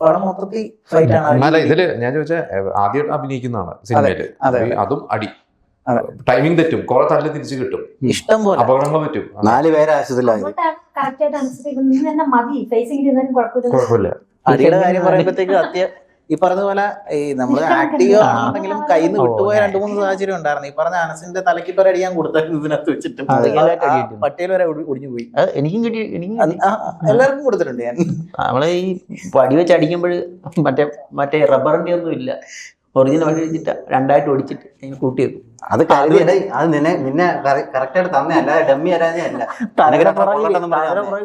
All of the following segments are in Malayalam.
പടം മൊത്തത്തിൽ ഫൈറ്റ് ആണ്. അല്ല ഇതില് ഞാൻ ചോദിച്ചാൽ ആദ്യം അഭിനയിക്കുന്നതാണ് സിനിമയില്, അതും അടി, ടൈമിംഗ് തെറ്റും, കുറെ തല്ല് തിരിച്ചു കിട്ടും, ഇഷ്ടം പോലെ അപകടങ്ങൾ പറ്റും. 4 പേരെ ആശുപത്രിയിലായി. കുഴപ്പമില്ല. അടിയുടെ കാര്യം പറയുമ്പോഴത്തേക്ക് ഈ പറഞ്ഞ പോലെ ഈ നമ്മള് ആക്റ്റീവ് ആണെങ്കിലും കയ്യിൽ നിന്ന് വിട്ടുപോയ 2-3 സാഹചര്യം ഉണ്ടായിരുന്നു. ഈ പറഞ്ഞ അനസിന്റെ തലക്കിട്ടൊരു അടി ഞാൻ കൊടുത്തായിരുന്നു ഇതിനകത്ത് വെച്ചിട്ട്, പട്ടിയിൽ വരെ ഒടിഞ്ഞു പോയി. എനിക്കും കിട്ടി, എല്ലാവർക്കും കൊടുത്തിട്ടുണ്ട് ഞാൻ. നമ്മളെ ഈ വടി വെച്ച് അടിക്കുമ്പോൾ മറ്റേ റബ്ബറിന്റെ ഒന്നും ഇല്ല, ഒറിജിനൽ വടി വെച്ചിട്ട് 2ആയിട്ട് ഒടിച്ചിട്ട് അതിന് കൂട്ടി വെക്കും. അത് നിന്നെ കറക്റ്റ് ആയിട്ട് തന്നെ അല്ല, ഡമ്മി അല്ല,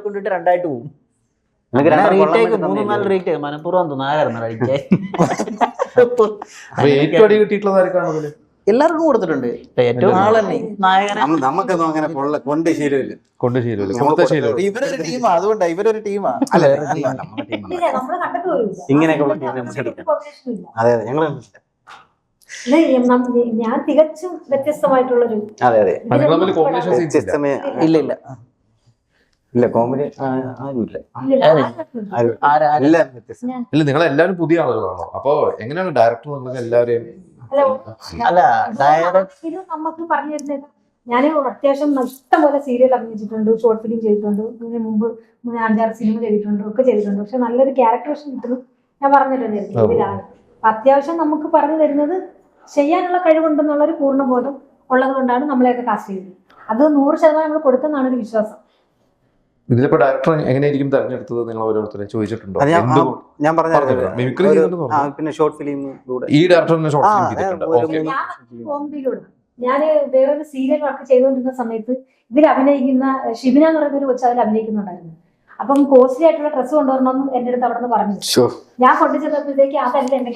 കൊണ്ടിട്ട് 2ആയിട്ട് പോകും. 3-4 റേറ്റ് മനഃപൂർവ്വം തോന്നാറായിരുന്നു അടിക്കാൻ. എല്ലാവർക്കും കൊടുത്തിട്ടുണ്ട്. ഏറ്റവും ആളല്ലേ നായകനെ. നമുക്കൊന്നും അങ്ങനെ കൊണ്ട് ശീലമില്ല. ഇവരൊരു ടീമാ, അതുകൊണ്ടാ ഇവരൊരു ടീമാ. ഇങ്ങനെയൊക്കെയുള്ള അതെ ഞങ്ങൾ ഞാൻ തികച്ചും വ്യത്യസ്തമായിട്ടുള്ളൊരു. അതെ ഇല്ല ഇല്ല കോമഡി ആരുമില്ല. ഇല്ല നിങ്ങൾ എല്ലാവരും പുതിയ ആളുകളാണോ? അപ്പൊ എങ്ങനെയാണ് ഡയറക്ടർ നിങ്ങൾക്ക് എല്ലാവരെയും? അല്ല ഇത് നമുക്ക് പറഞ്ഞു തരുന്നത്, ഞാൻ അത്യാവശ്യം ഇഷ്ടംപോലെ സീരിയൽ അഭിനയിച്ചിട്ടുണ്ട്, ഷോർട്ട് ഫിലിം ചെയ്തിട്ടുണ്ട്, ഇതിന് മുമ്പ് 5-6 സിനിമ ചെയ്തിട്ടുണ്ട്, ഒക്കെ ചെയ്തിട്ടുണ്ട്. പക്ഷെ നല്ലൊരു ക്യാരക്ടറേഷൻ കിട്ടുന്നു ഞാൻ പറഞ്ഞിട്ടുണ്ട് ഇതിലാണ്. അത്യാവശ്യം നമുക്ക് പറഞ്ഞു തരുന്നത് ചെയ്യാനുള്ള കഴിവുണ്ടെന്നുള്ളൊരു പൂർണ്ണബോധം ഉള്ളത് കൊണ്ടാണ് നമ്മളെയൊക്കെ കാസ്റ്റ് ചെയ്തത്. അത് 100% നമ്മൾ കൊടുത്തെന്നാണ് ഒരു വിശ്വാസം. ഇതിലിപ്പോ ഡയറക്ടർ എങ്ങനെയായിരിക്കും തെരഞ്ഞെടുത്തത്? നിങ്ങൾ ഓരോരുത്തരെ ചോദിച്ചിട്ടുണ്ടോ? ഞാൻ പറഞ്ഞു പിന്നെ ഷോർട്ട് ഫിലിം ഈ ഡയറക്ടറിനെ ഷോർട്ട് ഫിലിം ചെയ്തിട്ടുണ്ട്. കോമഡിയിലൂടെ ഞാൻ വേറൊരു സീരിയൽ വർക്ക് ചെയ്തുകൊണ്ടിരുന്ന സമയത്ത് ഇതിൽ അഭിനയിക്കുന്ന ഷിബിന എന്ന് പറയുന്ന ഒരു കൊച്ചു അതിൽ അഭിനയിക്കുന്നുണ്ടായിരുന്നു. അപ്പം കോസ്റ്റ്ലി ആയിട്ടുള്ള ഡ്രസ്സ് കൊണ്ടുവരണമെന്ന് എന്റെ അടുത്ത് അവിടെ നിന്ന് പറഞ്ഞു. ഞാൻ കൊണ്ടു ചെന്നപ്പോഴത്തേക്ക് അതല്ല എന്റെ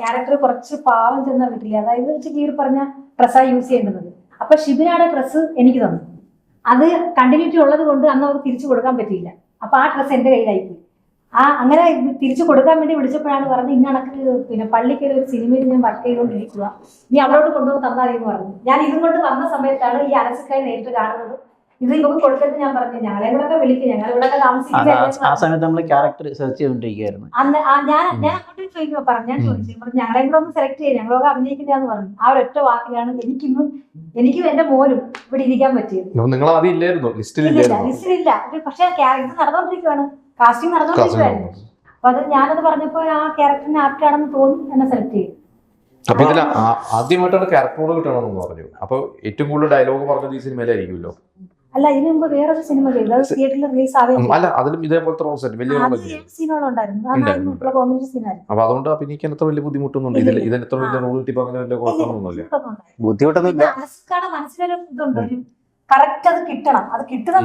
ക്യാരക്ടർ കുറച്ച് പാവം ചെന്ന വീട്ടില്ല, അതായത് വെച്ച് കീറി പറഞ്ഞ ഡ്രസ്സാണ് യൂസ് ചെയ്യേണ്ടത്. അപ്പൊ ഷിബിനയുടെ ഡ്രസ്സ് എനിക്ക് തന്നു. അത് കണ്ടിന്യൂറ്റി ഉള്ളത് കൊണ്ട് അന്ന് അവർക്ക് തിരിച്ചു കൊടുക്കാൻ പറ്റിയില്ല. അപ്പൊ ആ ഡ്രസ്സ് എന്റെ കയ്യിലായിപ്പോയി. അങ്ങനെ തിരിച്ചു കൊടുക്കാൻ വേണ്ടി വിളിച്ചപ്പോഴാണ് പറഞ്ഞത്, ഇന്നണക്ക് പിന്നെ പള്ളിക്കൽ ഒരു സിനിമയിൽ ഞാൻ വർക്ക് ചെയ്തുകൊണ്ടിരിക്കുക, നീ അവളോട് കൊണ്ടുവന്ന് തന്നാൽ എന്ന് പറഞ്ഞു. ഞാൻ ഇതും കൊണ്ട് വന്ന സമയത്താണ് ഈ അനസിക്കായി നേരിട്ട് കാണുന്നത്. ഇത് ഇവർക്ക് കൊടുക്കരുത് ഞാൻ പറഞ്ഞു, ഞങ്ങളെ കൂടെ വിളിക്കും, ഞങ്ങൾ ഇവിടെ താമസിക്കുന്നത്. ആ സമയത്ത് നമ്മൾ ക്യാരക്ടർ സെർച്ച് ചെയ്തോണ്ടിരിക്കുകയായിരുന്നു. അന്ന് ഞാൻ അങ്ങോട്ട് ചോദിക്കുമ്പോ പറഞ്ഞു, ഞാൻ ചോദിച്ചു ഞങ്ങളെ കൂടെ ഒന്ന് സെലക്ട് ചെയ്യാം, ഞങ്ങളൊക്കെ അഭിനയിക്കുന്നതാന്ന് പറഞ്ഞു. ആ ഒരൊറ്റ വാക്കിലാണ് എനിക്കും എന്റെ മോനും ഇവിടെ ഇരിക്കാൻ പറ്റിയത്. ലിസ്റ്റിലില്ല, പക്ഷെ ഇത് നടന്നുകൊണ്ടിരിക്കുവാണ്, കാസ്റ്റിംഗ് നടന്നുകൊണ്ടിരിക്കുവായിരുന്നു. അപ്പൊ അത് ഞാനത് പറഞ്ഞപ്പോ ആ ക്യാരക്ടറിന് ആപ്റ്റ് ആണെന്ന് തോന്നി എന്നെ സെലക്ട് ചെയ്തു. അപ്പൊ ഇതിൽ ആദ്യമായിട്ടാണ് ക്യാരക്ടറോട് കിട്ടണമെന്ന് പറഞ്ഞു. അപ്പൊ ഏറ്റവും കൂടുതൽ ഡയലോഗ് പറഞ്ഞത് ഈ സിനിമയിലായിരിക്കുമല്ലോ? അല്ല, ഇതിനു മുമ്പ് വേറൊരു സിനിമ ചെയ്തു, അത് തിയേറ്ററിൽ റിലീസ് ആവുകയും അല്ല, അതിലും ഇതേപോലത്തെ അപ്പൊ അതുകൊണ്ട് അഭിനയിക്കാൻ എത്ര വലിയ ബുദ്ധിമുട്ടൊന്നുമില്ല. ഇതിൽ എത്ര വലിയ റോൾ കിട്ടിയപ്പോ അങ്ങനെ വലിയ കുഴപ്പമൊന്നുമില്ല. ബുദ്ധിമുട്ടൊന്നുമില്ല. മനസ്സിലൊരു ഇതുണ്ട്, കറക്റ്റ് അത് കിട്ടണം, അത് കിട്ടുന്ന